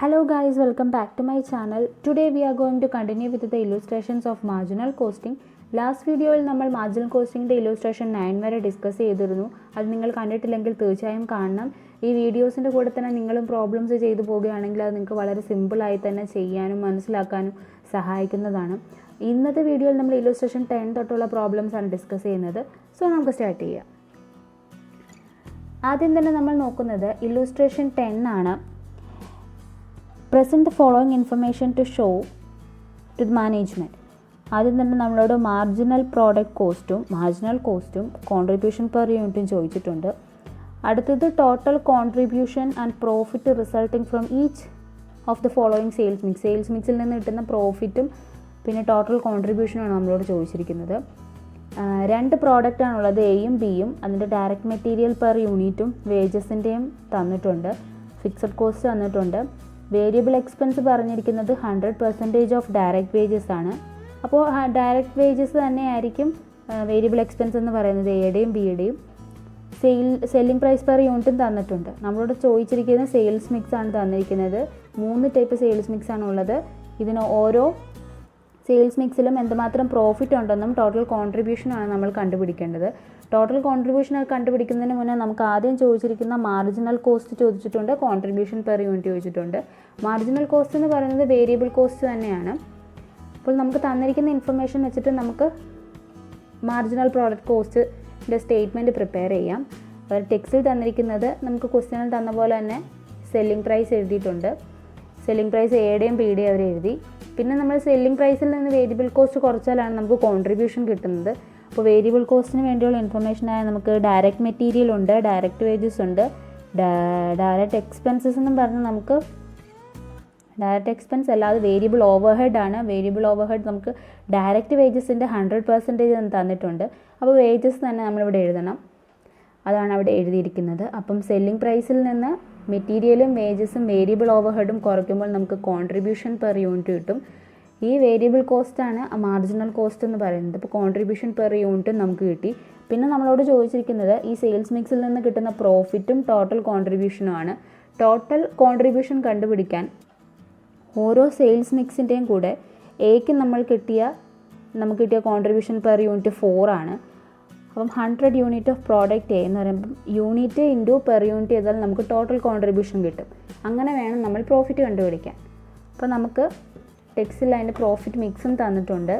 Hello guys, welcome back to my channel. Today we are going to continue with the illustrations of marginal costing. Last വീഡിയോയിൽ നമ്മൾ marginal കോസ്റ്റിംഗിൻ്റെ illustration 9 വരെ discuss ചെയ്തിരുന്നു. അത് നിങ്ങൾ കണ്ടിട്ടില്ലെങ്കിൽ തീർച്ചയായും കാണണം. ഈ വീഡിയോസിൻ്റെ കൂടെ തന്നെ നിങ്ങളും പ്രോബ്ലംസ് ചെയ്തു പോവുകയാണെങ്കിൽ അത് നിങ്ങൾക്ക് വളരെ സിമ്പിളായി തന്നെ ചെയ്യാനും മനസ്സിലാക്കാനും സഹായിക്കുന്നതാണ്. ഇന്നത്തെ വീഡിയോയിൽ നമ്മൾ ഇല്ലുസ്ട്രേഷൻ 10 തൊട്ടുള്ള പ്രോബ്ലംസ് ആണ് ഡിസ്കസ് ചെയ്യുന്നത്. സോ നമുക്ക് സ്റ്റാർട്ട് ചെയ്യാം. ആദ്യം തന്നെ നമ്മൾ നോക്കുന്നത് ഇല്ലുസ്ട്രേഷൻ 10 ആണ്. Present the following information to show to the management. ആദ്യം തന്നെ നമ്മളോട് മാർജിനൽ പ്രോഡക്റ്റ് കോസ്റ്റും കോൺട്രിബ്യൂഷൻ പെർ യൂണിറ്റും ചോദിച്ചിട്ടുണ്ട്. അടുത്തത് total contribution and profit resulting from each of the following sales മിക്സിൽ നിന്ന് കിട്ടുന്ന പ്രോഫിറ്റും പിന്നെ ടോട്ടൽ കോൺട്രിബ്യൂഷനാണ് നമ്മളോട് ചോദിച്ചിരിക്കുന്നത്. രണ്ട് പ്രോഡക്റ്റാണുള്ളത്, എയും ബിയും. അതിൻ്റെ ഡയറക്റ്റ് മെറ്റീരിയൽ പെർ യൂണിറ്റും വേജസിൻ്റെയും തന്നിട്ടുണ്ട്. ഫിക്സഡ് കോസ്റ്റ് തന്നിട്ടുണ്ട്. വേരിയബിൾ എക്സ്പെൻസ് പറഞ്ഞിരിക്കുന്നത് 100% ഓഫ് ഡയറക്റ്റ് വേജസ് ആണ്. അപ്പോൾ ഡയറക്റ്റ് വേജസ് തന്നെയായിരിക്കും വേരിയബിൾ എക്സ്പെൻസ് എന്ന് പറയുന്നത് എയുടെയും ബിയുടെയും. സെല്ലിംഗ് പ്രൈസ് പെർ യൂണിറ്റും തന്നിട്ടുണ്ട്. നമ്മളോട് ചോദിച്ചിരിക്കുന്ന സെയിൽസ് മിക്സ് ആണ് തന്നിരിക്കുന്നത്. 3 ടൈപ്പ് സെയിൽസ് മിക്സ് ആണ് ഉള്ളത്. ഇതിന് ഓരോ സെയിൽസ് മിക്സിലും എന്തുമാത്രം പ്രോഫിറ്റ് ഉണ്ടെന്നും ടോട്ടൽ കോൺട്രിബ്യൂഷനാണ് നമ്മൾ കണ്ടുപിടിക്കേണ്ടത്. ടോട്ടൽ കോൺട്രിബ്യൂഷൻ കണ്ടുപിടിക്കുന്നതിന് മുന്നേ നമുക്ക് ആദ്യം ചോദിച്ചിരിക്കുന്ന മാർജിനൽ കോസ്റ്റ് ചോദിച്ചിട്ടുണ്ട്, കോൺട്രിബ്യൂഷൻ പെർ യൂണിറ്റ് ചോദിച്ചിട്ടുണ്ട്. മാർജിനൽ കോസ്റ്റ് എന്ന് പറയുന്നത് വേരിയബിൾ കോസ്റ്റ് തന്നെയാണ്. അപ്പോൾ നമുക്ക് തന്നിരിക്കുന്ന ഇൻഫർമേഷൻ വെച്ചിട്ട് നമുക്ക് മാർജിനൽ പ്രോഡക്റ്റ് കോസ്റ്റിൻ്റെ സ്റ്റേറ്റ്മെൻറ്റ് പ്രിപ്പയർ ചെയ്യാം. ടെക്സ്റ്റിൽ തന്നിരിക്കുന്നത് നമുക്ക് ക്വസ്റ്റ്യനിൽ തന്ന പോലെ തന്നെ സെല്ലിംഗ് പ്രൈസ് എഴുതിയിട്ടുണ്ട്. സെല്ലിംഗ് പ്രൈസ് എയുടെയും ബിയുടെയും അവർ എഴുതി. പിന്നെ നമ്മൾ സെല്ലിംഗ് പ്രൈസിൽ നിന്ന് വേരിയബിൾ കോസ്റ്റ് കുറച്ചാലാണ് നമുക്ക് കോൺട്രിബ്യൂഷൻ കിട്ടുന്നത്. അപ്പോൾ വേരിയബിൾ കോസ്റ്റിന് വേണ്ടിയുള്ള ഇൻഫർമേഷനായ നമുക്ക് ഡയറക്റ്റ് മെറ്റീരിയൽ ഉണ്ട്, ഡയറക്റ്റ് വേജസ് ഉണ്ട്, ഡയറക്റ്റ് എക്സ്പെൻസസ് എന്നും പറഞ്ഞ് നമുക്ക് ഡയറക്റ്റ് എക്സ്പെൻസ് അല്ലാതെ വേരിയബിൾ ഓവർഹെഡ് ആണ്. വേരിയബിൾ ഓവർഹെഡ് നമുക്ക് ഡയറക്റ്റ് വേജസിൻ്റെ 100% തന്നിട്ടുണ്ട്. അപ്പോൾ വേജസ് തന്നെ നമ്മളിവിടെ എഴുതണം. അതാണ് അവിടെ എഴുതിയിരിക്കുന്നത്. അപ്പം സെല്ലിംഗ് പ്രൈസിൽ നിന്ന് മെറ്റീരിയലും വേജസും വേരിയബിൾ ഓവർഹെഡും കുറയ്ക്കുമ്പോൾ നമുക്ക് കോൺട്രിബ്യൂഷൻ പെർ യൂണിറ്റ് കിട്ടും. ഈ വേരിയബിൾ കോസ്റ്റാണ് മാർജിനൽ കോസ്റ്റ് എന്ന് പറയുന്നത്. അപ്പോൾ കോൺട്രിബ്യൂഷൻ പെർ യൂണിറ്റും നമുക്ക് കിട്ടി. പിന്നെ നമ്മളോട് ചോദിച്ചിരിക്കുന്നത് ഈ സെയിൽസ് മിക്സിൽ നിന്ന് കിട്ടുന്ന പ്രോഫിറ്റും ടോട്ടൽ കോൺട്രിബ്യൂഷനുമാണ്. ടോട്ടൽ കോൺട്രിബ്യൂഷൻ കണ്ടുപിടിക്കാൻ ഓരോ സെയിൽസ് മിക്സിൻ്റെയും കൂടെ എക്ക് നമുക്ക് കിട്ടിയ കോൺട്രിബ്യൂഷൻ പെർ യൂണിറ്റ് 4 ആണ്. അപ്പം 100 യൂണിറ്റ് ഓഫ് പ്രോഡക്റ്റ് എ എന്ന് പറയുമ്പം യൂണിറ്റ് ഇൻറ്റു പെർ യൂണിറ്റ് ചെയ്താൽ നമുക്ക് ടോട്ടൽ കോൺട്രിബ്യൂഷൻ കിട്ടും. അങ്ങനെ വേണം നമ്മൾ പ്രോഫിറ്റ് കണ്ടുപിടിക്കാൻ. അപ്പോൾ നമുക്ക് ടെക്സ്റ്റിൽ അതിൻ്റെ പ്രോഫിറ്റ് മിക്സും തന്നിട്ടുണ്ട്.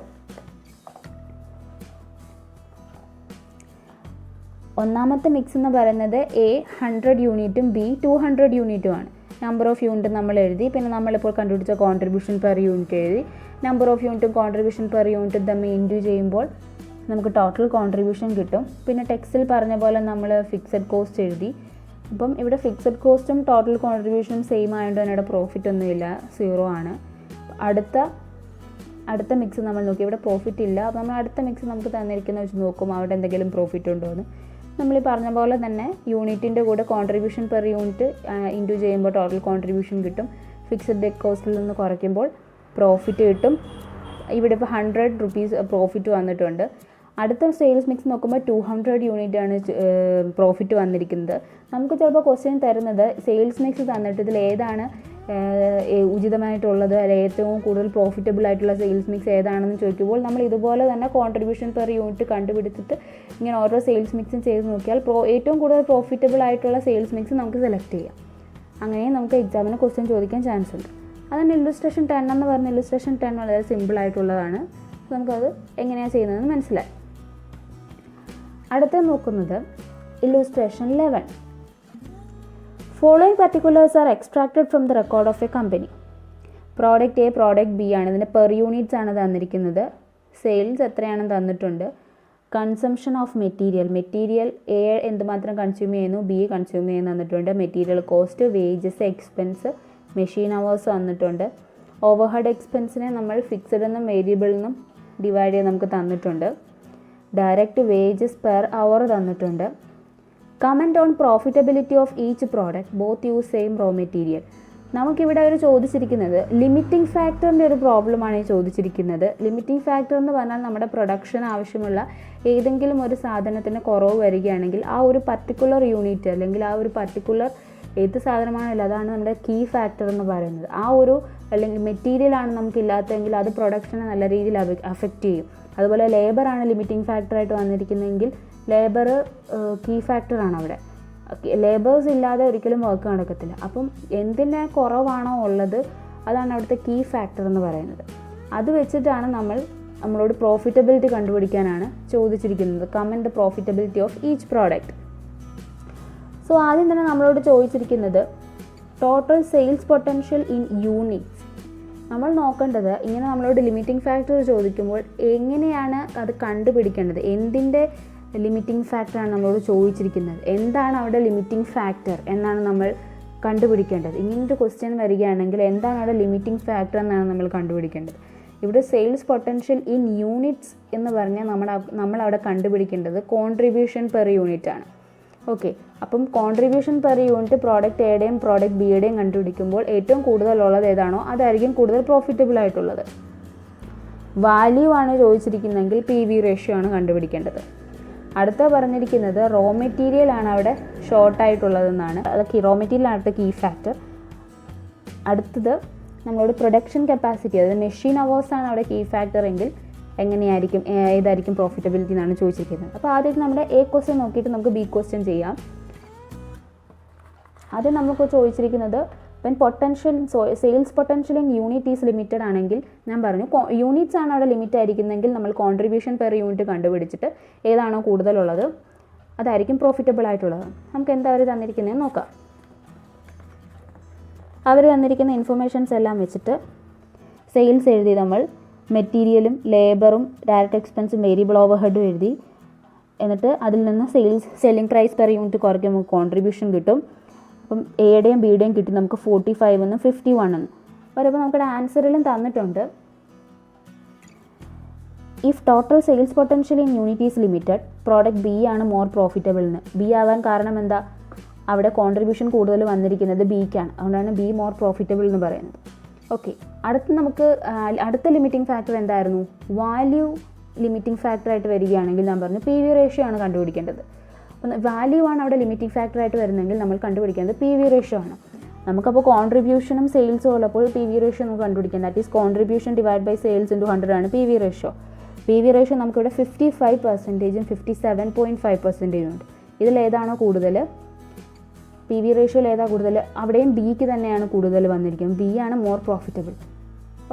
ഒന്നാമത്തെ മിക്സ് എന്ന് പറയുന്നത് എ 100 യൂണിറ്റും ബി 200 യൂണിറ്റുമാണ്. നമ്പർ ഓഫ് യൂണിറ്റ് നമ്മൾ എഴുതി. പിന്നെ നമ്മളിപ്പോൾ കണ്ടുപിടിച്ച കോൺട്രിബ്യൂഷൻ പെർ യൂണിറ്റ് എഴുതി. നമ്പർ ഓഫ് യൂണിറ്റും കോൺട്രിബ്യൂഷൻ പെർ യൂണിറ്റും തമ്മിൽ ഇൻറ്റു ചെയ്യുമ്പോൾ നമുക്ക് ടോട്ടൽ കോൺട്രിബ്യൂഷൻ കിട്ടും. പിന്നെ ടെക്സ്റ്റിൽ പറഞ്ഞ പോലെ നമ്മൾ ഫിക്സഡ് കോസ്റ്റ് എഴുതി. അപ്പം ഇവിടെ ഫിക്സഡ് കോസ്റ്റും ടോട്ടൽ കോൺട്രിബ്യൂഷനും സെയിം ആയതുകൊണ്ട് തന്നെ ഇവിടെ പ്രോഫിറ്റ് ഒന്നുമില്ല, 0 ആണ്. അടുത്ത മിക്സ് നമ്മൾ നോക്കി, ഇവിടെ പ്രോഫിറ്റ് ഇല്ല. അപ്പോൾ നമ്മൾ അടുത്ത മിക്സ് നമുക്ക് തന്നിരിക്കുന്ന വെച്ച് നോക്കും അവിടെ എന്തെങ്കിലും പ്രോഫിറ്റ് ഉണ്ടോ എന്ന്. നമ്മൾ ഈ പറഞ്ഞ പോലെ തന്നെ യൂണിറ്റിൻ്റെ കൂടെ കോൺട്രിബ്യൂഷൻ പെർ യൂണിറ്റ് ഇൻറ്റു ചെയ്യുമ്പോൾ ടോട്ടൽ കോൺട്രിബ്യൂഷൻ കിട്ടും. ഫിക്സഡ് കോസ്റ്റിൽ നിന്ന് കുറയ്ക്കുമ്പോൾ പ്രോഫിറ്റ് കിട്ടും. ഇവിടെ ഇപ്പോൾ 100 rupees പ്രോഫിറ്റ് വന്നിട്ടുണ്ട്. അടുത്ത സെയിൽസ് മിക്സ് നോക്കുമ്പോൾ 200 യൂണിറ്റാണ് പ്രോഫിറ്റ് വന്നിരിക്കുന്നത്. നമുക്ക് ചിലപ്പോൾ ക്വസ്റ്റ്യൻ തരുന്നത് സെയിൽസ് മിക്സ് തന്നിട്ട് ഇതിൽ ഏതാണ് ഉചിതമായിട്ടുള്ളത്, അല്ലെങ്കിൽ ഏറ്റവും കൂടുതൽ പ്രോഫിറ്റബിൾ ആയിട്ടുള്ള സെയിൽസ് മിക്സ് ഏതാണെന്ന് ചോദിക്കുമ്പോൾ നമ്മൾ ഇതുപോലെ തന്നെ കോൺട്രിബ്യൂഷൻ പെർ യൂണിറ്റ് കണ്ടുപിടിച്ചിട്ട് ഇങ്ങനെ ഓരോ സെയിൽസ് മിക്സും ചെയ്ത് നോക്കിയാൽ ഏറ്റവും കൂടുതൽ പ്രോഫിറ്റബിൾ ആയിട്ടുള്ള സെയിൽസ് മിക്സ് നമുക്ക് സെലക്ട് ചെയ്യാം. അങ്ങനെ നമുക്ക് എക്സാമിന് ക്വസ്റ്റ്യൻ ചോദിക്കാൻ ചാൻസ് ഉണ്ട്. അതാണ് ഇല്ലുസ്ട്രേഷൻ 10 എന്ന് പറഞ്ഞ ഇല്ലുസ്ട്രേഷൻ 10 വളരെ സിമ്പിളായിട്ടുള്ളതാണ്. നമുക്കത് എങ്ങനെയാണ് ചെയ്യുന്നതെന്ന് മനസ്സിലായി. അടുത്ത നോക്കുന്നത് illustration 11. Following particulars are extracted from the record of a company. Product A product B ആണ്. ഇതിൻ്റെ പെർ യൂണിറ്റ്സ് ആണ് തന്നിരിക്കുന്നത്. സെയിൽസ് എത്രയാണെന്ന് തന്നിട്ടുണ്ട്. കൺസംഷൻ ഓഫ് മെറ്റീരിയൽ എ എന്തുമാത്രം കൺസ്യൂം ചെയ്യുന്നു, ബി കൺസ്യൂം ചെയ്യുന്നു തന്നിട്ടുണ്ട്. Material cost, wages, expense, machine hours തന്നിട്ടുണ്ട്. ഓവർഹെഡ് എക്സ്പെൻസിനെ നമ്മൾ ഫിക്സഡ് എന്നും വേരിയബിൾ എന്നും ഡിവൈഡ് ചെയ്ത് നമുക്ക് തന്നിട്ടുണ്ട്. ഡയറക്റ്റ് വേജസ് പെർ അവർ തന്നിട്ടുണ്ട്. Comment on profitability of each product both use same raw material. നമുക്കിവിടെ അവർ ചോദിച്ചിരിക്കുന്നത് ലിമിറ്റിംഗ് ഫാക്ടറിൻ്റെ ഒരു പ്രോബ്ലമാണ് ചോദിച്ചിരിക്കുന്നത്. ലിമിറ്റിംഗ് ഫാക്ടർ എന്ന് പറഞ്ഞാൽ നമ്മുടെ പ്രൊഡക്ഷൻ ആവശ്യമുള്ള ഏതെങ്കിലും ഒരു സാധനത്തിന് കുറവ് വരികയാണെങ്കിൽ ആ ഒരു പർട്ടിക്കുലർ യൂണിറ്റ് അല്ലെങ്കിൽ ആ ഒരു പർട്ടിക്കുലർ ഏത് സാധനമാണല്ലോ അതാണ് നമ്മുടെ കീ ഫാക്ടർ എന്ന് പറയുന്നത്. ആ ഒരു അല്ലെങ്കിൽ മെറ്റീരിയലാണ് നമുക്കില്ലാത്തതെങ്കിൽ അത് പ്രൊഡക്ഷനെ നല്ല രീതിയിൽ അഫക്റ്റ് ചെയ്യും. അതുപോലെ ലേബറാണ് ലിമിറ്റിംഗ് ഫാക്ടറായിട്ട് വന്നിരിക്കുന്നതെങ്കിൽ ലേബർ കീ ഫാക്ടറാണ് അവിടെ. ലേബേഴ്സ് ഇല്ലാതെ ഒരിക്കലും വർക്ക് നടക്കത്തില്ല. അപ്പം എന്തിൻ്റെ കുറവാണോ ഉള്ളത് അതാണ് അവിടുത്തെ കീ ഫാക്ടർ എന്ന് പറയുന്നത്. അത് വെച്ചിട്ടാണ് നമ്മളോട് പ്രോഫിറ്റബിലിറ്റി കണ്ടുപിടിക്കാനാണ് ചോദിച്ചിരിക്കുന്നത്. Comment the profitability of each product. So ആദ്യം തന്നെ നമ്മളോട് ചോദിച്ചിരിക്കുന്നത് total sales potential in units. നമ്മൾ നോക്കേണ്ടത് ഇങ്ങനെ നമ്മളോട് ലിമിറ്റിംഗ് ഫാക്ടർ ചോദിക്കുമ്പോൾ എങ്ങനെയാണ് അത് കണ്ടുപിടിക്കേണ്ടത്, എന്തിൻ്റെ ലിമിറ്റിംഗ് ഫാക്ടറാണ് നമ്മളോട് ചോദിച്ചിരിക്കുന്നത്, എന്താണ് അവിടെ ലിമിറ്റിംഗ് ഫാക്ടർ എന്നാണ് നമ്മൾ കണ്ടുപിടിക്കേണ്ടത്. ഇങ്ങനൊരു ക്വസ്റ്റ്യൻ വരികയാണെങ്കിൽ എന്താണ് അവിടെ ലിമിറ്റിംഗ് ഫാക്ടർ എന്നാണ് നമ്മൾ കണ്ടുപിടിക്കേണ്ടത്. ഇവിടെ സെയിൽസ് പൊട്ടൻഷ്യൽ ഇൻ യൂണിറ്റ്സ് എന്ന് പറഞ്ഞാൽ നമ്മളവിടെ കണ്ടുപിടിക്കേണ്ടത് കോൺട്രിബ്യൂഷൻ പെർ യൂണിറ്റ് ആണ്. ഓക്കെ, അപ്പം കോൺട്രിബ്യൂഷൻ പെർ യൂണിറ്റ് പ്രോഡക്റ്റ് എയുടെയും പ്രോഡക്റ്റ് ബിയുടെയും കണ്ടുപിടിക്കുമ്പോൾ ഏറ്റവും കൂടുതലുള്ളത് ഏതാണോ അതായിരിക്കും കൂടുതൽ പ്രോഫിറ്റബിൾ ആയിട്ടുള്ളത്. വാല്യൂ ആണ് ചോദിച്ചിരിക്കുന്നതെങ്കിൽ PV റേഷ്യോ ആണ് കണ്ടുപിടിക്കേണ്ടത്. അടുത്ത പറഞ്ഞിരിക്കുന്നത് റോ മെറ്റീരിയൽ ആണ് അവിടെ ഷോർട്ടായിട്ടുള്ളതെന്നാണ്. അതൊക്കെ റോ മെറ്റീരിയൽ ആണ് കീ ഫാക്ടർ. അടുത്തത് നമ്മളോട് പ്രൊഡക്ഷൻ കപ്പാസിറ്റി, അതായത് മെഷീൻ അവേഴ്സ് ആണ് അവിടെ കീ ഫാക്ടർ എങ്കിൽ ഏതായിരിക്കും പ്രോഫിറ്റബിലിറ്റി എന്നാണ് ചോദിച്ചിരിക്കുന്നത്. അപ്പോൾ ആദ്യം നമ്മുടെ A ക്വസ്റ്റ്യൻ നോക്കിയിട്ട് നമുക്ക് B ക്വസ്റ്റ്യൻ ചെയ്യാം. ആദ്യം നമുക്ക് ചോദിച്ചിരിക്കുന്നത് sales potential in unit is limited ആണെങ്കിൽ ഞാൻ പറഞ്ഞു യൂണിറ്റ്സ് ആണ് അവിടെ ലിമിറ്റ് ആയിരിക്കുന്നതെങ്കിൽ നമ്മൾ കോൺട്രിബ്യൂഷൻ പെർ യൂണിറ്റ് കണ്ടുപിടിച്ചിട്ട് ഏതാണോ കൂടുതലുള്ളത് അതായിരിക്കും പ്രോഫിറ്റബിൾ ആയിട്ടുള്ളത്. നമുക്ക് എന്താ അവർ തന്നിരിക്കുന്നതെന്ന് നോക്കാം. അവർ തന്നിരിക്കുന്ന ഇൻഫർമേഷൻസ് എല്ലാം വെച്ചിട്ട് സെയിൽസ് എഴുതി, നമ്മൾ മെറ്റീരിയലും ലേബറും ഡയറക്റ്റ് എക്സ്പെൻസും വേരിയബിൾ ഓവർ ഹെഡും എഴുതി. എന്നിട്ട് അതിൽ നിന്ന് സെല്ലിംഗ് പ്രൈസ് പെർ യൂണിറ്റ് കുറയ്ക്കും, നമുക്ക് കോൺട്രിബ്യൂഷൻ കിട്ടും. അപ്പം എയുടെയും ബിയുടെയും കിട്ടി നമുക്ക് 45 എന്നും 51 എന്നും. പറയുമ്പോൾ നമുക്കിവിടെ ആൻസറിലും തന്നിട്ടുണ്ട് if total sales potential in unit is limited product B ആണ് മോർ പ്രോഫിറ്റബിൾ എന്ന്. ബി ആവാൻ കാരണം എന്താ, അവിടെ കോൺട്രിബ്യൂഷൻ കൂടുതൽ വന്നിരിക്കുന്നത് ബിക്കാണ്, അതുകൊണ്ടാണ് ബി മോർ പ്രോഫിറ്റബിൾ എന്ന് പറയുന്നത്. ഓക്കെ, അടുത്ത ലിമിറ്റിംഗ് ഫാക്ടർ എന്തായിരുന്നു, വാല്യൂ ലിമിറ്റിംഗ് ഫാക്ടറായിട്ട് വരികയാണെങ്കിൽ ഞാൻ പറഞ്ഞു PV റേഷ്യോ ആണ് കണ്ടുപിടിക്കേണ്ടത്. അപ്പം വാല്യൂ ആണ് അവിടെ ലിമിറ്റിംഗ് ഫാക്ടറായിട്ട് വരുന്നതെങ്കിൽ നമ്മൾ കണ്ടുപിടിക്കേണ്ടത് PV റേഷ്യോ ആണ്. നമുക്കപ്പോൾ കോൺട്രിബ്യൂഷനും സെയിൽസും ഉള്ളപ്പോൾ PV റേഷ്യോ നമുക്ക് കണ്ടുപിടിക്കാം. That is contribution divide by sales into 100 ആണ് PV റേഷ്യോ. PV റേഷ്യോ നമുക്കിവിടെ 55%ഉം 57.5%ഉം ഉണ്ട്. ഇതിലേതാണോ കൂടുതൽ, PV റേഷ്യോയിൽ ഏതാ കൂടുതൽ, അവിടെയും ബിക്ക് തന്നെയാണ് കൂടുതൽ വന്നിരിക്കുന്നത്. ബി ആണ് മോർ പ്രോഫിറ്റബിൾ.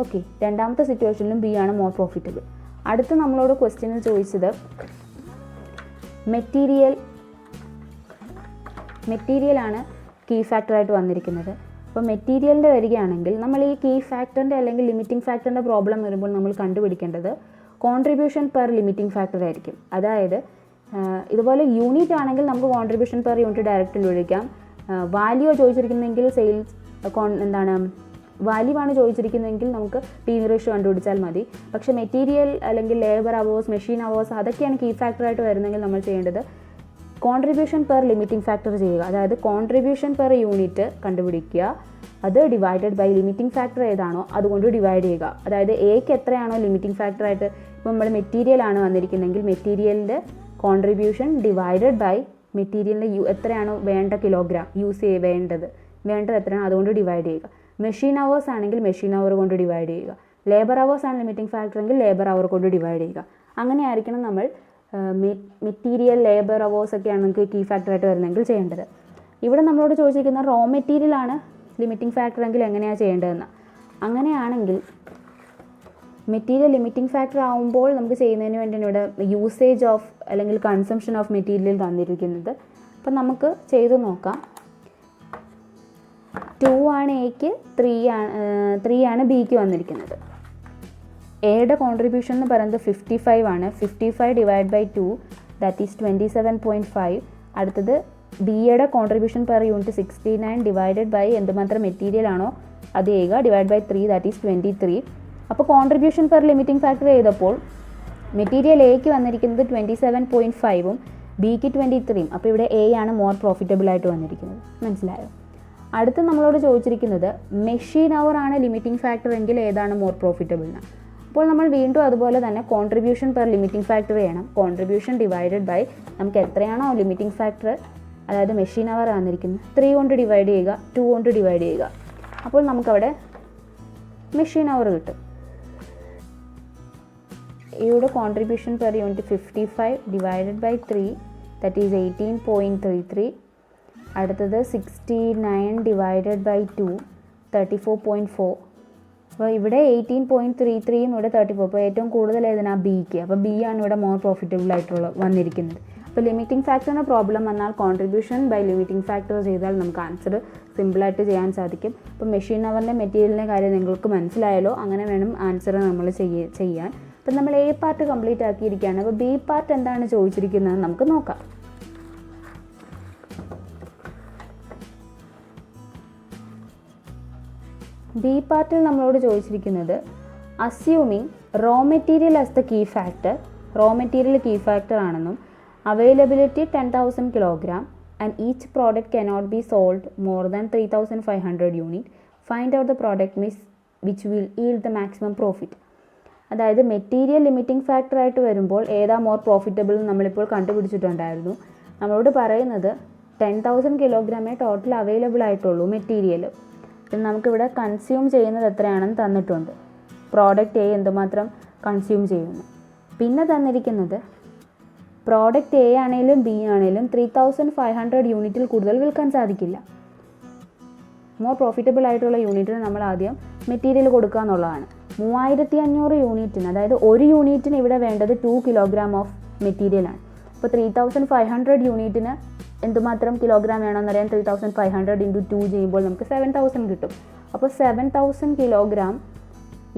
ഓക്കെ, രണ്ടാമത്തെ സിറ്റുവേഷനിലും ബി ആണ് മോർ പ്രോഫിറ്റബിൾ. അടുത്ത് നമ്മളോട് ക്വസ്റ്റ്യനിൽ ചോദിച്ചത് മെറ്റീരിയലാണ് കീ ഫാക്ടറായിട്ട് വന്നിരിക്കുന്നത്. അപ്പോൾ മെറ്റീരിയലിൻ്റെ വരികയാണെങ്കിൽ നമ്മൾ ഈ കീ ഫാക്ടറിൻ്റെ അല്ലെങ്കിൽ ലിമിറ്റിംഗ് ഫാക്ടറിൻ്റെ പ്രോബ്ലം വരുമ്പോൾ നമ്മൾ കണ്ടുപിടിക്കേണ്ടത് കോൺട്രിബ്യൂഷൻ പെർ ലിമിറ്റിംഗ് ഫാക്ടർ ആയിരിക്കും. അതായത് ഇതുപോലെ യൂണിറ്റ് ആണെങ്കിൽ നമുക്ക് കോൺട്രിബ്യൂഷൻ പെർ യൂണിറ്റ് ഡയറക്റ്റ് വിളിക്കാം. വാല്യൂ ചോദിച്ചിരിക്കുന്നതെങ്കിൽ വാല്യൂ ആണ് ചോദിച്ചിരിക്കുന്നതെങ്കിൽ നമുക്ക് PV റേഷ്യോ കണ്ടുപിടിച്ചാൽ മതി. പക്ഷേ മെറ്റീരിയൽ അല്ലെങ്കിൽ ലേബർ അവേഴ്സ്, മെഷീൻ അവേഴ്സ് അതൊക്കെയാണ് കീ ഫാക്ടറായിട്ട് വരുന്നതെങ്കിൽ നമ്മൾ ചെയ്യേണ്ടത് കോൺട്രിബ്യൂഷൻ പെർ ലിമിറ്റിംഗ് ഫാക്ടർ ചെയ്യുക. അതായത് കോൺട്രിബ്യൂഷൻ പെർ യൂണിറ്റ് കണ്ടുപിടിക്കുക, അത് ഡിവൈഡഡ് ബൈ ലിമിറ്റിംഗ് ഫാക്ടർ ഏതാണോ അതുകൊണ്ട് ഡിവൈഡ് ചെയ്യുക. അതായത് എക്ക് എത്രയാണോ ലിമിറ്റിംഗ് ഫാക്ടറായിട്ട്, ഇപ്പോൾ നമ്മൾ മെറ്റീരിയലാണ് വന്നിരിക്കുന്നതെങ്കിൽ മെറ്റീരിയലിൻ്റെ കോൺട്രിബ്യൂഷൻ ഡിവൈഡഡ് ബൈ മെറ്റീരിയലിൻ്റെ എത്രയാണോ വേണ്ട കിലോഗ്രാം വേണ്ടത് എത്രയാണോ അതുകൊണ്ട് ഡിവൈഡ് ചെയ്യുക. മെഷീൻ അവേഴ്സ് ആണെങ്കിൽ മെഷീൻ അവർ കൊണ്ട് ഡിവൈഡ് ചെയ്യുക. ലേബർ അവേഴ്സ് ആണ് ലിമിറ്റിംഗ് ഫാക്ടർ എങ്കിൽ ലേബർ അവർ കൊണ്ട് ഡിവൈഡ് ചെയ്യുക. അങ്ങനെയായിരിക്കണം നമ്മൾ മെറ്റീരിയൽ, ലേബർ അവേഴ്സ് ഒക്കെയാണ് നമുക്ക് കീ ഫാക്ടറായിട്ട് വരുന്നതെങ്കിൽ ചെയ്യേണ്ടത്. ഇവിടെ നമ്മളോട് ചോദിച്ചിരിക്കുന്ന റോ മെറ്റീരിയലാണ് ലിമിറ്റിംഗ് ഫാക്ടർ എങ്കിൽ എങ്ങനെയാണ് ചെയ്യേണ്ടതെന്ന്. അങ്ങനെയാണെങ്കിൽ മെറ്റീരിയൽ ലിമിറ്റിംഗ് ഫാക്ടർ ആകുമ്പോൾ നമുക്ക് ചെയ്യുന്നതിന് വേണ്ടിയാണ് ഇവിടെ യൂസേജ് ഓഫ് അല്ലെങ്കിൽ കൺസംഷൻ ഓഫ് മെറ്റീരിയൽ തന്നിരിക്കുന്നത്. അപ്പം നമുക്ക് ചെയ്ത് നോക്കാം. 2 ആണ് എക്ക്, 3 ആണ് ബിക്ക് വന്നിരിക്കുന്നത്. എയുടെ കോൺട്രിബ്യൂഷൻ എന്ന് പറയുന്നത് 55 ആണ്. 55 ഡിവൈഡ് ബൈ 2 ദാറ്റ് ഈസ് 27.5. അടുത്തത് ബിയുടെ contribution per unit 69 divided by എന്തുമാത്രം മെറ്റീരിയൽ ആണോ അത് ചെയ്യുക, ഡിവൈഡ് ബൈ 3 ദാറ്റ് ഈസ് 23. അപ്പോൾ കോൺട്രിബ്യൂഷൻ പെർ ലിമിറ്റിംഗ് ഫാക്ടർ ചെയ്തപ്പോൾ മെറ്റീരിയൽ എക്ക് വന്നിരിക്കുന്നത് 27.5ഉം ബിക്ക് 23. അപ്പോൾ ഇവിടെ എ ആണ് മോർ പ്രോഫിറ്റബിൾ ആയിട്ട് വന്നിരിക്കുന്നത്. മനസ്സിലായോ? അടുത്ത് നമ്മളോട് ചോദിച്ചിരിക്കുന്നത് മെഷീൻ അവർ ആണ് ലിമിറ്റിംഗ് ഫാക്ടർ എങ്കിൽ ഏതാണ് മോർ പ്രോഫിറ്റബിൾ എന്ന്. അപ്പോൾ നമ്മൾ വീണ്ടും അതുപോലെ തന്നെ കോൺട്രിബ്യൂഷൻ പെർ ലിമിറ്റിംഗ് ഫാക്ടർ ചെയ്യണം. കോൺട്രിബ്യൂഷൻ ഡിവൈഡഡ് ബൈ നമുക്ക് എത്രയാണോ ലിമിറ്റിംഗ് ഫാക്ടർ അതായത് മെഷീൻ അവർ തന്നിരിക്കുന്നത് 3 കൊണ്ട് ഡിവൈഡ് ചെയ്യുക, 2 കൊണ്ട് ഡിവൈഡ് ചെയ്യുക. അപ്പോൾ നമുക്കവിടെ മെഷീൻ അവർ കിട്ടും. ഇവിടെ contribution per unit 55 divided by 3 that is 18.33. അടുത്തത് 69 ഡിവൈഡഡ് ബൈ 2 34.4. അപ്പോൾ ഇവിടെ 18.33യും ഇവിടെ 34. അപ്പോൾ ഏറ്റവും കൂടുതൽ ഏതിനാ ബിക്ക്. അപ്പോൾ ബി ആണ് ഇവിടെ മോർ പ്രോഫിറ്റബിൾ ആയിട്ടുള്ള വന്നിരിക്കുന്നത്. അപ്പോൾ ലിമിറ്റിംഗ് ഫാക്ടറിന് പ്രോബ്ലം വന്നാൽ കോൺട്രിബ്യൂഷൻ ബൈ ലിമിറ്റിംഗ് ഫാക്ടർ ചെയ്താൽ നമുക്ക് ആൻസർ സിമ്പിളായിട്ട് ചെയ്യാൻ സാധിക്കും. അപ്പോൾ മെഷീൻ അവറിൻ്റെ മെറ്റീരിയലിൻ്റെ കാര്യം നിങ്ങൾക്ക് മനസ്സിലായല്ലോ. അങ്ങനെ വേണം ആൻസർ നമ്മൾ ചെയ്യാൻ. അപ്പം നമ്മൾ എ പാർട്ട് കംപ്ലീറ്റ് ആക്കിയിരിക്കുകയാണ്. അപ്പോൾ ബി പാർട്ട് എന്താണ് ചോദിച്ചിരിക്കുന്നത് നമുക്ക് നോക്കാം. ബി പാർട്ടിൽ നമ്മളോട് ചോദിച്ചിരിക്കുന്നത് assuming raw material as the key factor, raw material key factor ആണെന്നും availability 10,000 kilogram and each product cannot be sold more than 3,500 unit, find out the product mix which will yield the maximum profit. അതായത് material limiting factor ആയിട്ട് വരുമ്പോൾ ഏതാ more profitable എന്ന് നമ്മളിപ്പോൾ കണ്ടുപിടിച്ചിട്ടുണ്ടായിരുന്നു. നമ്മളോട് പറയുന്നത് 10,000 കിലോഗ്രാമേ total available ആയിട്ടുള്ളൂ മെറ്റീരിയൽ. പിന്നെ നമുക്കിവിടെ കൺസ്യൂം ചെയ്യുന്നത് എത്രയാണെന്ന് തന്നിട്ടുണ്ട്. പ്രോഡക്റ്റ് എ എന്തുമാത്രം കൺസ്യൂം ചെയ്യുന്നു. പിന്നെ തന്നിരിക്കുന്നത് പ്രോഡക്റ്റ് എ ആണെങ്കിലും ബി ആണെങ്കിലും 3,500 യൂണിറ്റിൽ കൂടുതൽ വിൽക്കാൻ സാധിക്കില്ല. മോർ പ്രോഫിറ്റബിൾ ആയിട്ടുള്ള യൂണിറ്റിന് നമ്മൾ ആദ്യം മെറ്റീരിയൽ കൊടുക്കുക എന്നുള്ളതാണ്. 3,500 യൂണിറ്റിന്, അതായത് ഒരു യൂണിറ്റിന് ഇവിടെ വേണ്ടത് 2 കിലോഗ്രാം ഓഫ് മെറ്റീരിയലാണ്. അപ്പോൾ 3,500 യൂണിറ്റിന് എന്തുമാത്രം കിലോഗ്രാം വേണമെന്നറിയാൻ 3,500 × 2 ചെയ്യുമ്പോൾ നമുക്ക് 7,000 കിട്ടും. അപ്പോൾ 7,000 കിലോഗ്രാം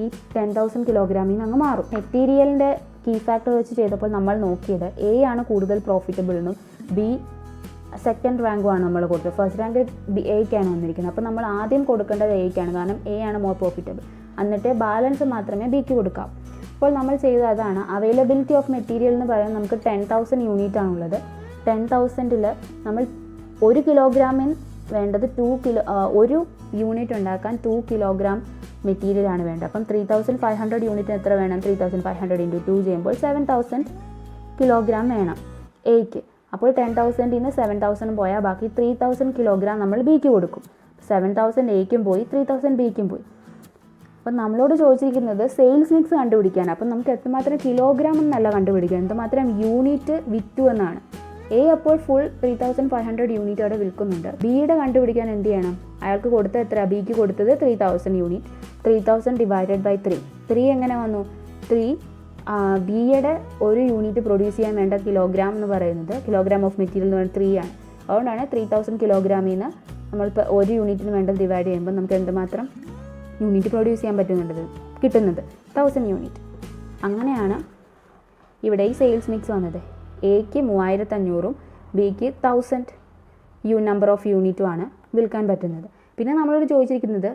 ഈ 10,000 കിലോഗ്രാമിൽ നിന്ന് അങ്ങ് മാറും. മെറ്റീരിയലിൻ്റെ കീ ഫാക്ടർ വെച്ച് ചെയ്തപ്പോൾ നമ്മൾ നോക്കിയത് എ ആണ് കൂടുതൽ പ്രോഫിറ്റബിൾ എന്നും ബി സെക്കൻഡ് റാങ്കുമാണ് നമ്മൾ കൊടുത്തത്. ഫസ്റ്റ് റാങ്ക് എയ്ക്കാണ് വന്നിരിക്കുന്നത്. അപ്പോൾ നമ്മൾ ആദ്യം കൊടുക്കേണ്ടത് എയ്ക്കാണ്, കാരണം എ ആണ് മോർ പ്രോഫിറ്റബിൾ. എന്നിട്ട് ബാലൻസ് മാത്രമേ ബിക്ക് കൊടുക്കാവൂ. അപ്പോൾ നമ്മൾ ചെയ്തത് അതാണ്. അവൈലബിലിറ്റി ഓഫ് മെറ്റീരിയൽ എന്ന് പറയുന്നത് നമുക്ക് 10,000 യൂണിറ്റ് ആണുള്ളത്. 10,000ൽ നമ്മൾ 1 കിലോഗ്രാമിന് വേണ്ടത് 2 കിലോ, ഒരു യൂണിറ്റ് ഉണ്ടാക്കാൻ 2 കിലോഗ്രാം മെറ്റീരിയലാണ് വേണ്ടത്. അപ്പം 3,500 യൂണിറ്റിന് എത്ര വേണം? 3,500 × 2 ചെയ്യുമ്പോൾ 7,000 കിലോഗ്രാം വേണം എയ്ക്ക്. അപ്പോൾ 10,000 നിന്ന് 7,000 പോയാൽ ബാക്കി 3,000 കിലോഗ്രാം നമ്മൾ ബിക്ക് കൊടുക്കും. 7,000 എയ്ക്കും പോയി, 3,000 ബിക്കും പോയി. അപ്പം നമ്മളോട് ചോദിച്ചിരിക്കുന്നത് സെയിൽസ് മിക്സ് കണ്ടുപിടിക്കാൻ. അപ്പം നമുക്ക് എത്രമാത്രം കിലോഗ്രാം എന്നല്ല കണ്ടുപിടിക്കാൻ, എന്തുമാത്രം യൂണിറ്റ് വിറ്റു എന്നാണ്. എ അപ്പോൾ ഫുൾ 3,500 യൂണിറ്റ് അവിടെ വിൽക്കുന്നുണ്ട്. ബിയുടെ കണ്ടുപിടിക്കാൻ എന്ത് ചെയ്യണം? അയാൾക്ക് കൊടുത്തത് എത്ര? ബിക്ക് കൊടുത്തത് 3,000 യൂണിറ്റ്. 3,000 divided by 3. 3 എങ്ങനെ വന്നു? 3 ബിയുടെ ഒരു യൂണിറ്റ് പ്രൊഡ്യൂസ് ചെയ്യാൻ വേണ്ട കിലോഗ്രാം എന്ന് പറയുന്നത്, കിലോഗ്രാം ഓഫ് മെറ്റീരിയൽ എന്ന് പറയുന്നത് 3 ആണ്. അതുകൊണ്ടാണ് 3,000 കിലോഗ്രാമിൽ നിന്ന് നമ്മളിപ്പോൾ ഒരു യൂണിറ്റിന് വേണ്ട ഡിവൈഡ് ചെയ്യുമ്പോൾ നമുക്ക് എന്തുമാത്രം യൂണിറ്റ് പ്രൊഡ്യൂസ് ചെയ്യാൻ കിട്ടുന്നത് 1000 യൂണിറ്റ്. അങ്ങനെയാണ് ഇവിടെ ഈ സെയിൽസ് മിക്സ് വന്നത്. എക്ക് 3,500ഉം ബിക്ക് 1,000 നമ്പർ ഓഫ് യൂണിറ്റുമാണ് വിൽക്കാൻ പറ്റുന്നത്. പിന്നെ നമ്മളോട് ചോദിച്ചിരിക്കുന്നത്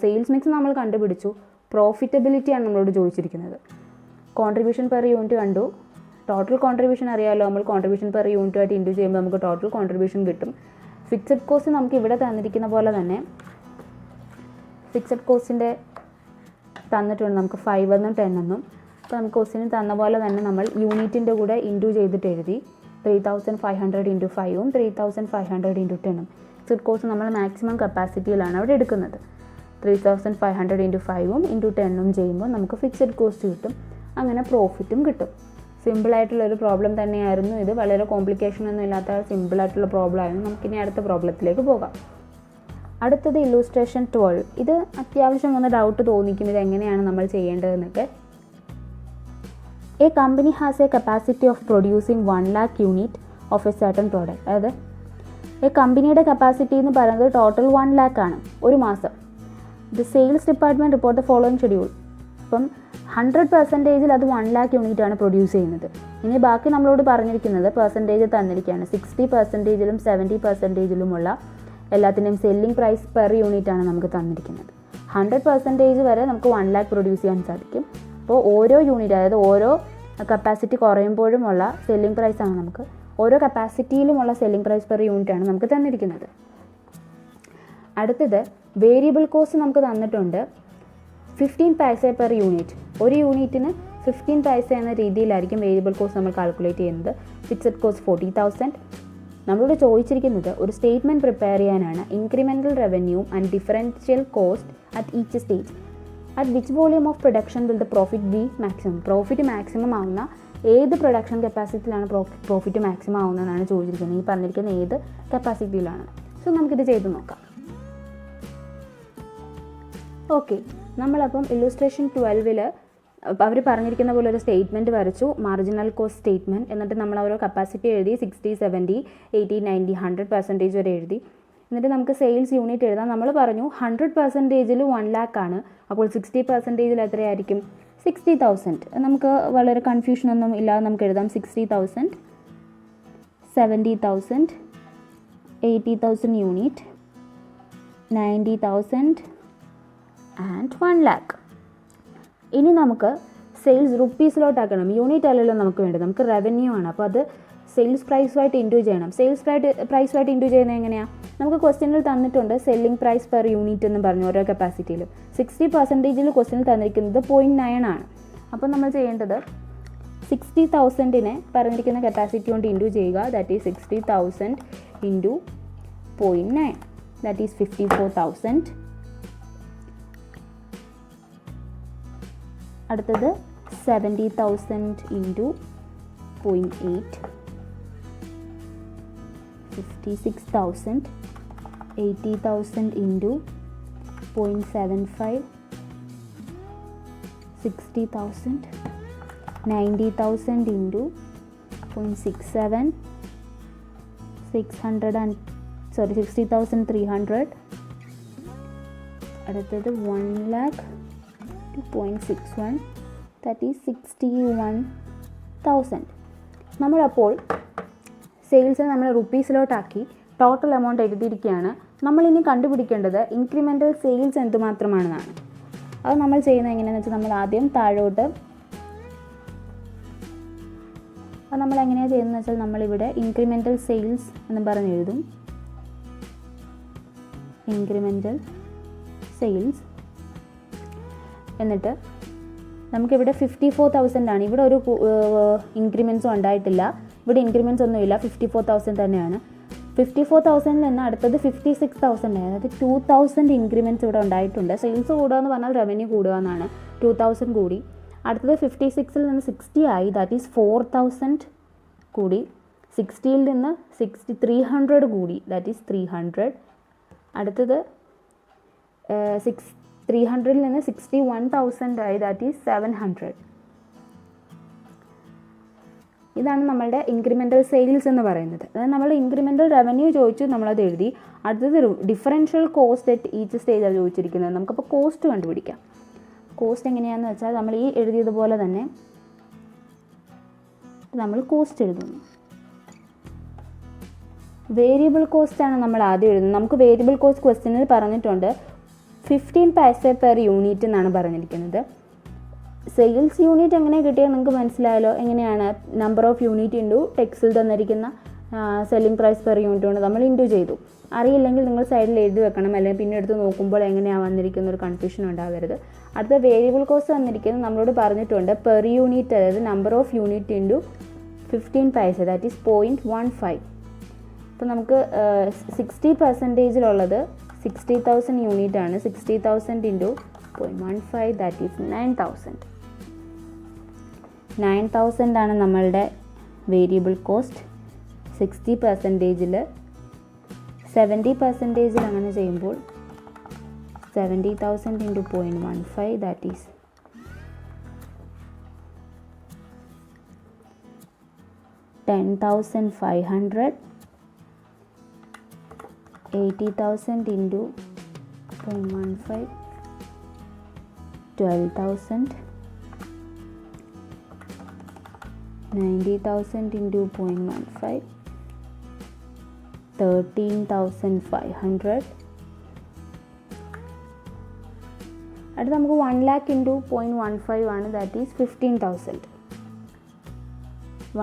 സെയിൽസ് മിക്സ് നമ്മൾ കണ്ടുപിടിച്ചു, പ്രോഫിറ്റബിലിറ്റിയാണ് നമ്മളോട് ചോദിച്ചിരിക്കുന്നത്. കോൺട്രിബ്യൂഷൻ പെർ യൂണിറ്റ് കണ്ടു, ടോട്ടൽ കോൺട്രിബ്യൂഷൻ അറിയാമല്ലോ. നമ്മൾ കോൺട്രിബ്യൂഷൻ പെർ യൂണിറ്റുമായിട്ട് ഇൻറ്റു ചെയ്യുമ്പോൾ നമുക്ക് ടോട്ടൽ കോൺട്രിബ്യൂഷൻ കിട്ടും. ഫിക്സഡ് കോസ്റ്റ് നമുക്ക് ഇവിടെ തന്നിരിക്കുന്ന പോലെ തന്നെ ഫിക്സഡ് കോസ്റ്റിൻ്റെ തന്നിട്ടുണ്ട് നമുക്ക് 5 എന്നും 10 എന്നും. അപ്പോൾ നമുക്ക് ക്വസ്റ്റിന് തന്ന പോലെ തന്നെ നമ്മൾ യൂണിറ്റിൻ്റെ കൂടെ ഇൻറ്റു ചെയ്തിട്ട് എഴുതി 3,500 × 5ഉം 3,500 × 10ഉം. ഫിക്സഡ് കോസ്റ്റ് നമ്മൾ മാക്സിമം കപ്പാസിറ്റിയിലാണ് അവിടെ എടുക്കുന്നത്. 3,500 × 5ഉം × 10ഉം ചെയ്യുമ്പോൾ നമുക്ക് ഫിക്സഡ് കോസ്റ്റ് കിട്ടും. അങ്ങനെ പ്രോഫിറ്റും കിട്ടും. സിമ്പിളായിട്ടുള്ളൊരു പ്രോബ്ലം തന്നെയായിരുന്നു ഇത്. വളരെ കോംപ്ലിക്കേഷൻ ഒന്നും ഇല്ലാത്ത സിമ്പിളായിട്ടുള്ള പ്രോബ്ലം ആയിരുന്നു. നമുക്കിനി അടുത്ത പ്രോബ്ലത്തിലേക്ക് പോകാം. അടുത്തത് ഇല്ലൂസ്ട്രേഷൻ 12. ഇത് അത്യാവശ്യം ഒന്ന് ഡൗട്ട് തോന്നിക്കും, ഇത് എങ്ങനെയാണ് നമ്മൾ ചെയ്യേണ്ടതെന്നൊക്കെ. A company has a capacity of producing 1 lakh unit of a certain product. അതായത് ഈ കമ്പനിയുടെ കപ്പാസിറ്റി എന്ന് പറയുന്നത് ടോട്ടൽ 1 lakh ആണ് ഒരു മാസം. The sales department report the following schedule. അപ്പം 100% അത് 1 lakh യൂണിറ്റ് ആണ് പ്രൊഡ്യൂസ് ചെയ്യുന്നത്. ഇനി ബാക്കി നമ്മളോട് പറഞ്ഞിരിക്കുന്നത് പെർസെൻറ്റേജ് തന്നിരിക്കുകയാണ്. 60%-ലും 70%-ലുമുള്ള എല്ലാത്തിൻ്റെയും സെല്ലിംഗ് പ്രൈസ് പെർ യൂണിറ്റ് ആണ് നമുക്ക് തന്നിരിക്കുന്നത്. 100% വരെ നമുക്ക് 1 lakh പ്രൊഡ്യൂസ് ചെയ്യാൻ സാധിക്കും. അപ്പോൾ ഓരോ യൂണിറ്റ്, അതായത് ഓരോ കപ്പാസിറ്റി കുറയുമ്പോഴുമുള്ള സെല്ലിംഗ് പ്രൈസാണ് നമുക്ക്, ഓരോ കപ്പാസിറ്റിയിലുമുള്ള സെല്ലിംഗ് പ്രൈസ് പെർ യൂണിറ്റ് ആണ് നമുക്ക് തന്നിരിക്കുന്നത്. അടുത്തത് വേരിയബിൾ കോസ്റ്റ് നമുക്ക് തന്നിട്ടുണ്ട് 15 പൈസ പെർ യൂണിറ്റ്. ഒരു യൂണിറ്റിന് 15 പൈസ എന്ന രീതിയിലായിരിക്കും വേരിയബിൾ കോസ്റ്റ് നമ്മൾ കാൽക്കുലേറ്റ് ചെയ്യുന്നത്. ഫിക്സഡ് കോസ്റ്റ് 40,000, നമ്മളോട് ചോദിച്ചിരിക്കുന്നത് ഒരു സ്റ്റേറ്റ്മെൻറ്റ് പ്രിപ്പയർ ചെയ്യാനാണ്. Incremental revenue and differential cost at each stage. At which volume of production will the profit B maximum. Profit maximum ആവുന്ന ഏത് പ്രൊഡക്ഷൻ കപ്പാസിറ്റിയിലാണ് പ്രോഫിറ്റ് മാക്സിമം ആവുന്നതെന്നാണ് ചോദിച്ചിരിക്കുന്നത്. ഈ പറഞ്ഞിരിക്കുന്ന ഏത് കപ്പാസിറ്റിയിലാണ്. സോ നമുക്കിത് ചെയ്ത് നോക്കാം. ഓക്കെ, നമ്മളപ്പം ഇല്ലുസ്ട്രേഷൻ 12 അവർ പറഞ്ഞിരിക്കുന്ന പോലെ ഒരു സ്റ്റേറ്റ്മെൻറ്റ് വരച്ചു, മാർജിനൽ കോസ്റ്റ് സ്റ്റേറ്റ്മെൻറ്റ്. എന്നിട്ട് നമ്മൾ ഓരോ കപ്പാസിറ്റി എഴുതി, 60, 70, 80, 90, 100% വരെ എഴുതി. എന്നിട്ട് നമുക്ക് സെയിൽസ് യൂണിറ്റ് എഴുതാം. നമ്മൾ പറഞ്ഞു 100%-ൽ 1 lakh ആണ്. അപ്പോൾ 60%-ൽ എത്രയായിരിക്കും? 60,000. നമുക്ക് വളരെ കൺഫ്യൂഷനൊന്നും ഇല്ലാതെ നമുക്ക് എഴുതാം. 60,000, 70,000, 80,000 യൂണിറ്റ്, 90,000 ആൻഡ് 1 lakh. ഇനി നമുക്ക് സെയിൽസ് റുപ്പീസിലോട്ടാക്കണം. യൂണിറ്റ് അല്ലല്ലോ നമുക്ക് വേണ്ടത്, നമുക്ക് റവന്യൂ ആണ്. അപ്പോൾ അത് സെയിൽസ് പ്രൈസുമായിട്ട് ഇൻറ്റു ചെയ്യണം. സെയിൽസ് പ്രൈസുമായിട്ട് ഇൻറ്റു ചെയ്യുന്നത് എങ്ങനെയാണ്? നമുക്ക് ക്വസ്റ്റ്യനിൽ തന്നിട്ടുണ്ട് സെല്ലിംഗ് പ്രൈസ് പെർ യൂണിറ്റ് എന്ന് പറഞ്ഞു ഓരോ കപ്പാസിറ്റിയിലും. 60%-ൽ ക്വസ്റ്റ്യനിൽ തന്നിരിക്കുന്നത് 0.9 ആണ്. അപ്പോൾ നമ്മൾ ചെയ്യേണ്ടത് 60,000-നെ പറഞ്ഞിരിക്കുന്ന കപ്പാസിറ്റി കൊണ്ട് ഇൻറ്റു ചെയ്യുക. That is 60,000 into 0.9, that is 54,000. അടുത്തത് 70,000 ഇൻറ്റു 0.8, 56,000. 80,000 ഇൻറ്റു 0.75, 60,000. 90,000 ഇൻറ്റു 0.67, 60,300. അടുത്തത് 1 lakh 2.61, that is 61,000. നമ്മളപ്പോൾ സെയിൽസിനെ നമ്മൾ റുപ്പീസിലോട്ടാക്കി ടോട്ടൽ എമൗണ്ട് എഴുതിയിരിക്കുകയാണ്. നമ്മളിനി കണ്ടുപിടിക്കേണ്ടത് ഇൻക്രിമെൻ്റൽ സെയിൽസ് എന്തുമാത്രമാണെന്നാണ്. അത് നമ്മൾ ചെയ്യുന്നത് എങ്ങനെയാണെന്ന് വെച്ചാൽ നമ്മൾ ആദ്യം താഴോട്ട് അത് നമ്മൾ എങ്ങനെയാണ് ചെയ്യുന്നതെന്ന് വെച്ചാൽ നമ്മളിവിടെ ഇൻക്രിമെൻ്റൽ സെയിൽസ് എന്ന് പറഞ്ഞ് എഴുതും. Incremental sales. എന്നിട്ട് നമുക്കിവിടെ 54,000 ആണ്. ഇവിടെ ഒരു ഇൻക്രിമെൻറ്റ്സും ഉണ്ടായിട്ടില്ല. ഇവിടെ ഇൻക്രിമെൻറ്റ്സ് ഒന്നുമില്ല, 54,000 തന്നെയാണ്. 54,000 നിന്ന് അടുത്തത് 56,000 ആയി. അതായത് 2,000 ഇൻക്രിമെൻറ്റ്സ് ഇവിടെ ഉണ്ടായിട്ടുണ്ട്. സെയിൽസ് കൂടുക എന്ന് പറഞ്ഞാൽ റവന്യൂ കൂടുക എന്നാണ്. 2,000 കൂടി. അടുത്തത് 56-ൽ നിന്ന് 60 ആയി, ദാറ്റ് ഈസ് 4,000 കൂടി. 60-ൽ നിന്ന് 300 കൂടി, ദാറ്റ് ഈസ് 300. അടുത്തത് 300-ൽ നിന്ന് 61,000 ആയി, ദാറ്റ് ഈസ് 700. ഇതാണ് നമ്മളുടെ ഇൻക്രിമെൻ്റൽ സെയിൽസ് എന്ന് പറയുന്നത്. അതായത് നമ്മൾ ഇൻക്രിമെൻ്റൽ റവന്യൂ ചോദിച്ചു, നമ്മളത് എഴുതി. അടുത്തത് ഡിഫറൻഷ്യൽ കോസ്റ്റ് അറ്റ് ഈച്ച് സ്റ്റേജാണ് ചോദിച്ചിരിക്കുന്നത്. നമുക്കപ്പോൾ കോസ്റ്റ് കണ്ടുപിടിക്കാം. കോസ്റ്റ് എങ്ങനെയാണെന്ന് വെച്ചാൽ നമ്മൾ ഈ എഴുതിയതുപോലെ തന്നെ നമ്മൾ കോസ്റ്റ് എഴുതുന്നു. വേരിയബിൾ കോസ്റ്റാണ് നമ്മൾ ആദ്യം എഴുതുന്നത്. നമുക്ക് വേരിയബിൾ കോസ്റ്റ് ക്വസ്റ്റ്യനിൽ പറഞ്ഞിട്ടുണ്ട് 15 പൈസ പെർ യൂണിറ്റ് എന്നാണ് പറഞ്ഞിരിക്കുന്നത്. സെയിൽസ് യൂണിറ്റ് എങ്ങനെ കിട്ടിയാൽ നിങ്ങൾക്ക് മനസ്സിലായല്ലോ. എങ്ങനെയാണ്? നമ്പർ ഓഫ് യൂണിറ്റ് ഇൻറ്റു ടെക്സ്റ്റിൽ തന്നിരിക്കുന്ന സെല്ലിംഗ് പ്രൈസ് പെർ യൂണിറ്റ് കൊണ്ട് നമ്മൾ ഇൻറ്റു ചെയ്തു. അറിയില്ലെങ്കിൽ നിങ്ങൾ സൈഡിൽ എഴുതി വെക്കണം, അല്ലെങ്കിൽ പിന്നെ എടുത്ത് നോക്കുമ്പോൾ എങ്ങനെയാണ് വന്നിരിക്കുന്ന ഒരു കൺഫ്യൂഷൻ ഉണ്ടാവരുത്. അടുത്ത വേരിയബിൾ കോസ്റ്റ് വന്നിരിക്കുന്നത് നമ്മളോട് പറഞ്ഞിട്ടുണ്ട് പെർ യൂണിറ്റ്, അതായത് നമ്പർ ഓഫ് യൂണിറ്റ് ഇൻറ്റു 15 പൈസ, ദാറ്റ് ഈസ് 0.15. അപ്പോൾ നമുക്ക് 60%-ലുള്ളത് 60,000 യൂണിറ്റ് ആണ്. 60,000 ഇൻറ്റു 0.15, ദാറ്റ് ഈസ് 9,000. 9,000 ആണ് നമ്മളുടെ വേരിയബിൾ കോസ്റ്റ്. 60%-ൽ 70%-ൽ അങ്ങനെ ചെയ്യുമ്പോൾ 70,000 into 0.15, that is 10,500. 80,000 into 0.15, 12,000. 90,000 into 0.15, 13,500. അടുത്ത് നമുക്ക് 1 lakh ഇൻറ്റു 0.15 ആണ്, ദാറ്റ് ഈസ് 15,000.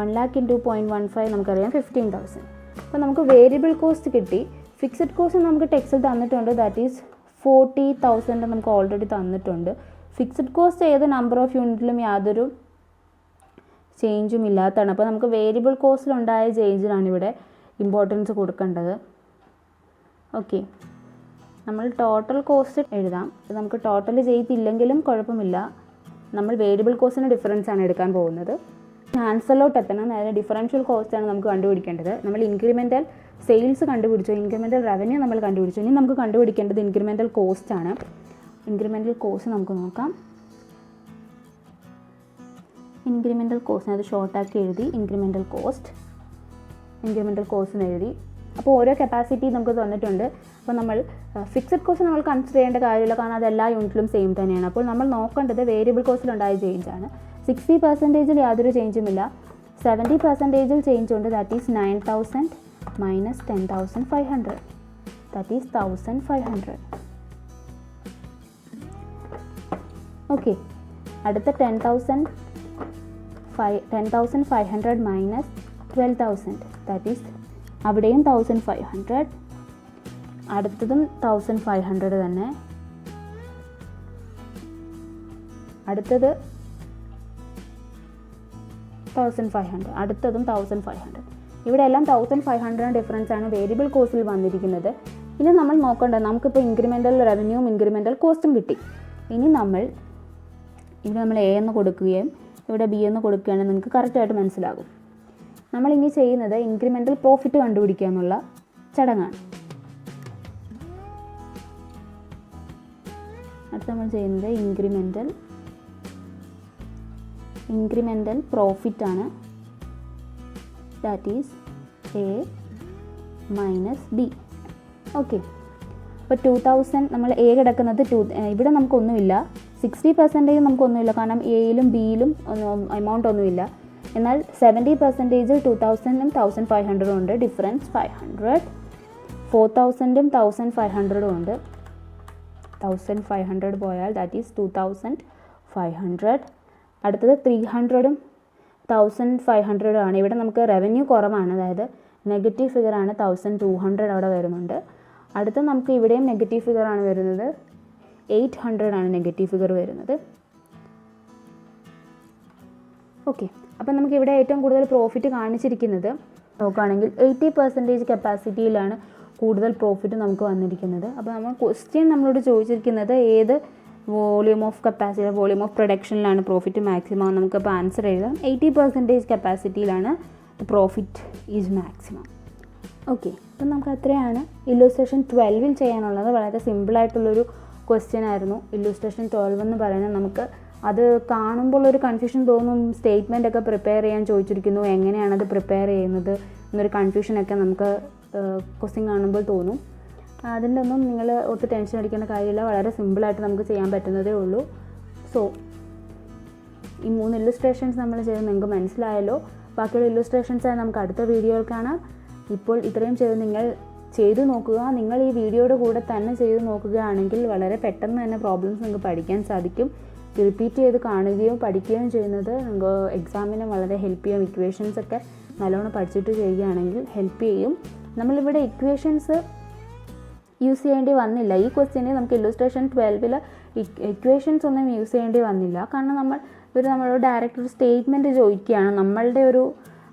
1 lakh ഇൻറ്റു 0.15 നമുക്കറിയാം 15,000. അപ്പോൾ നമുക്ക് വേരിയബിൾ കോസ്റ്റ് കിട്ടി. ഫിക്സഡ് കോസ്റ്റ് നമുക്ക് ടെക്സ്റ്റിൽ തന്നിട്ടുണ്ട്, ദാറ്റ് ഈസ് 40,000 നമുക്ക് ഓൾറെഡി തന്നിട്ടുണ്ട്. ഫിക്സഡ് കോസ്റ്റ് ഏത് നമ്പർ ഓഫ് യൂണിറ്റിലും യാതൊരു ചേഞ്ചും ഇല്ലാത്തതാണ്. അപ്പോൾ നമുക്ക് വേരിയബിൾ കോസ്റ്റിലുണ്ടായ ചേഞ്ചിനാണ് ഇവിടെ ഇമ്പോർട്ടൻസ് കൊടുക്കേണ്ടത്. ഓക്കെ, നമ്മൾ ടോട്ടൽ കോസ്റ്റ് എഴുതാം. നമുക്ക് ടോട്ടൽ ചെയ്തില്ലെങ്കിലും കുഴപ്പമില്ല, നമ്മൾ വേരിയബിൾ കോസ്റ്റിന് ഡിഫറൻസ് ആണ് എടുക്കാൻ പോകുന്നത്. ആൻസറിലോട്ട് എത്തണം. അതായത് ഡിഫറൻഷ്യൽ കോസ്റ്റാണ് നമുക്ക് കണ്ടുപിടിക്കേണ്ടത്. നമ്മൾ ഇൻക്രിമെൻ്റൽ സെയിൽസ് കണ്ടുപിടിച്ചു, ഇൻക്രിമെൻ്റൽ റവന്യൂ നമ്മൾ കണ്ടുപിടിച്ചു. ഇനി നമുക്ക് കണ്ടുപിടിക്കേണ്ടത് ഇൻക്രിമെൻ്റൽ കോസ്റ്റ് ആണ്. ഇൻക്രിമെൻ്റൽ കോസ്റ്റ് നമുക്ക് നോക്കാം. ഇൻക്രിമെൻ്റൽ കോസ്റ്റ് അത് ഷോർട്ടാക്കി എഴുതി, ഇൻക്രിമെൻ്റൽ കോസ്റ്റ് എന്ന് എഴുതി. അപ്പോൾ ഓരോ കപ്പാസിറ്റി നമുക്ക് തന്നിട്ടുണ്ട്. അപ്പോൾ നമ്മൾ ഫിക്സഡ് കോസ്റ്റ് നമ്മൾ കൺസിഡർ ചെയ്യേണ്ട കാര്യമില്ല, കാരണം അത് എല്ലാ യൂണിറ്റിലും സെയിം തന്നെയാണ്. അപ്പോൾ നമ്മൾ നോക്കേണ്ടത് വേരിയബിൾ കോസ്റ്റിലുണ്ടായ ചേഞ്ചാണ്. 60% യാതൊരു ചേഞ്ചുമില്ല. 70% ചേഞ്ച് ഉണ്ട്. That is 9,000 minus 10,500. That is 1,500. Okay, അടുത്ത 10,500 മൈനസ് 12,000. ദാറ്റ് ഈസ് അവിടെയും 1,500. അടുത്തതും 1,500 തന്നെ. അടുത്തത് 1,500. അടുത്തതും 1,500. ഇവിടെ എല്ലാം 1,500 ഡിഫറൻസ് ആണ് വേരിയബിൾ കോസ്റ്റിൽ വന്നിരിക്കുന്നത്. ഇനി നമ്മൾ നോക്കേണ്ടത്, നമുക്കിപ്പോൾ ഇൻക്രിമെൻ്റൽ റവന്യൂവും ഇൻക്രിമെൻ്റൽ കോസ്റ്റും കിട്ടി. ഇനി ഇവിടെ നമ്മൾ എ എന്ന് കൊടുക്കുകയും ഇവിടെ ബി എന്ന് കൊടുക്കുകയാണെങ്കിൽ നിങ്ങൾക്ക് കറക്റ്റായിട്ട് മനസ്സിലാകും. നമ്മളിനി ചെയ്യുന്നത് ഇൻക്രിമെൻ്റൽ പ്രോഫിറ്റ് കണ്ടുപിടിക്കുക എന്നുള്ള ചടങ്ങാണ്. അടുത്ത് നമ്മൾ ചെയ്യുന്നത് ഇൻക്രിമെൻ്റൽ പ്രോഫിറ്റ് ആണ്. That is A minus B. Okay, അപ്പോൾ 2,000 നമ്മൾ എ കിടക്കുന്നത് ഇവിടെ നമുക്കൊന്നുമില്ല. 60% നമുക്കൊന്നുമില്ല, കാരണം എയിലും ബിയിലും എമൗണ്ട് ഒന്നുമില്ല. എന്നാൽ 70% 2,000-ഉം 1,500-ഉം ഉണ്ട്. ഡിഫറൻസ് 500. 4,000-ഉം 1,500-ഉം ഉണ്ട്. 1,500 പോയാൽ ദാറ്റ് ഈസ് 2,500. അടുത്തത് 300-ഉം 1,500-ഉം ആണ്. ഇവിടെ നമുക്ക് റവന്യൂ കുറവാണ്, അതായത് നെഗറ്റീവ് ഫിഗറാണ്. 1,200 അവിടെ വരുന്നുണ്ട്. അടുത്ത നമുക്ക് ഇവിടെയും നെഗറ്റീവ് ഫിഗറാണ് വരുന്നത്. 800 ആണ് നെഗറ്റീവ് ഫിഗർ വരുന്നത്. ഓക്കെ, അപ്പം നമുക്ക് ഇവിടെ ഏറ്റവും കൂടുതൽ പ്രോഫിറ്റ് കാണിച്ചിരിക്കുന്നത് നോക്കുകയാണെങ്കിൽ 80% കപ്പാസിറ്റിയിലാണ് കൂടുതൽ പ്രോഫിറ്റ് നമുക്ക് വന്നിരിക്കുന്നത്. അപ്പോൾ നമ്മൾ ക്വസ്റ്റ്യൻ നമ്മളോട് ചോദിച്ചിരിക്കുന്നത് ഏത് volume of capacity, volume of പ്രൊഡക്ഷനിലാണ് പ്രോഫിറ്റ് മാക്സിമം. നമുക്കപ്പോൾ ആൻസർ എഴുതാം. 80% കപ്പാസിറ്റിയിലാണ് പ്രോഫിറ്റ് ഈസ് മാക്സിമം. ഓക്കെ, അപ്പം നമുക്ക് അത്രയാണ് ഇല്ലുസ്ട്രേഷൻ 12 ചെയ്യാനുള്ളത്. വളരെ സിമ്പിളായിട്ടുള്ളൊരു ക്വസ്റ്റ്യൻ ആയിരുന്നു ഇല്ലുസ്ട്രേഷൻ 12 എന്ന് പറയുന്നത്. നമുക്ക് അത് കാണുമ്പോൾ ഒരു കൺഫ്യൂഷൻ തോന്നും. സ്റ്റേറ്റ്മെൻ്റ് ഒക്കെ പ്രിപ്പയർ ചെയ്യാൻ ചോദിച്ചിരിക്കുന്നു, എങ്ങനെയാണത് പ്രിപ്പയർ ചെയ്യുന്നത് എന്നൊരു കൺഫ്യൂഷനൊക്കെ നമുക്ക് ക്വസ്റ്റ്യൻ കാണുമ്പോൾ തോന്നും. അതിൻ്റെ ഒന്നും നിങ്ങൾ ഒട്ടും ടെൻഷൻ അടിക്കേണ്ട കാര്യമില്ല. വളരെ സിമ്പിളായിട്ട് നമുക്ക് ചെയ്യാൻ പറ്റുന്നതേ ഉള്ളൂ. സോ ഈ 3 ഇല്ലുസ്ട്രേഷൻസ് നമ്മൾ ചെയ്ത് നിങ്ങൾക്ക് മനസ്സിലായല്ലോ. ബാക്കിയുള്ള ഇല്ലുസ്ട്രേഷൻസായി നമുക്ക് അടുത്ത വീഡിയോയിൽ കാണാം. ഇപ്പോൾ ഇത്രയും നിങ്ങൾ ചെയ്തു നോക്കുക. നിങ്ങൾ ഈ വീഡിയോയുടെ കൂടെ തന്നെ ചെയ്ത് നോക്കുകയാണെങ്കിൽ വളരെ പെട്ടെന്ന് തന്നെ പ്രോബ്ലംസ് നിങ്ങൾക്ക് പഠിക്കാൻ സാധിക്കും. റിപ്പീറ്റ് ചെയ്ത് കാണുകയോ പഠിക്കുകയും ചെയ്യുന്നത് നിങ്ങൾക്ക് എക്സാമിന് വളരെ ഹെൽപ്പ് ചെയ്യും. ഇക്വേഷൻസ് ഒക്കെ നല്ലോണം പഠിച്ചിട്ട് ചെയ്യുകയാണെങ്കിൽ ഹെൽപ്പ് ചെയ്യും. നമ്മളിവിടെ ഇക്വേഷൻസ് യൂസ് ചെയ്യേണ്ടി വന്നില്ല. ഈ ക്വസ്റ്റ്യന് നമുക്ക് ഇല്ലുസ്ട്രേഷൻ 12 ഇക്വേഷൻസ് ഒന്നും യൂസ് ചെയ്യേണ്ടി വന്നില്ല. കാരണം നമ്മളോട് ഡയറക്റ്റ് ഒരു സ്റ്റേറ്റ്മെൻറ്റ് ചോദിക്കുകയാണ്. നമ്മളുടെ ഒരു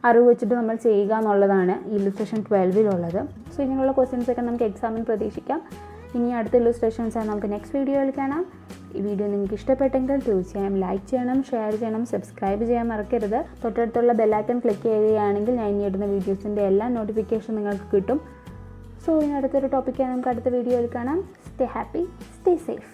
അറിവ് വെച്ചിട്ട് നമ്മൾ ചെയ്യുക എന്നുള്ളതാണ് ഇല്ലുസ്ട്രേഷൻ 12 സോ ഇങ്ങനെയുള്ള ക്വസ്റ്റ്യൻസൊക്കെ നമുക്ക് എക്സാമിന് പ്രതീക്ഷിക്കാം. ഇനി അടുത്ത ഇല്ലുസ്ട്രേഷൻസാണ് നമുക്ക് നെക്സ്റ്റ് വീഡിയോയിൽ കാണാം. ഈ വീഡിയോ നിങ്ങൾക്ക് ഇഷ്ടപ്പെട്ടെങ്കിൽ തീർച്ചയായും ലൈക്ക് ചെയ്യണം, ഷെയർ ചെയ്യണം, സബ്സ്ക്രൈബ് ചെയ്യാൻ മറക്കരുത്. തൊട്ടടുത്തുള്ള ബെല്ലൈക്കൺ ക്ലിക്ക് ചെയ്യുകയാണെങ്കിൽ ഞാൻ ഇനി ഇടുന്ന വീഡിയോസിൻ്റെ എല്ലാ നോട്ടിഫിക്കേഷൻ നിങ്ങൾക്ക് കിട്ടും. സോ ഇനി അടുത്തൊരു ടോപ്പിക്കാണ് നമുക്ക് അടുത്ത വീഡിയോയിൽ കാണാം. Stay happy, stay safe.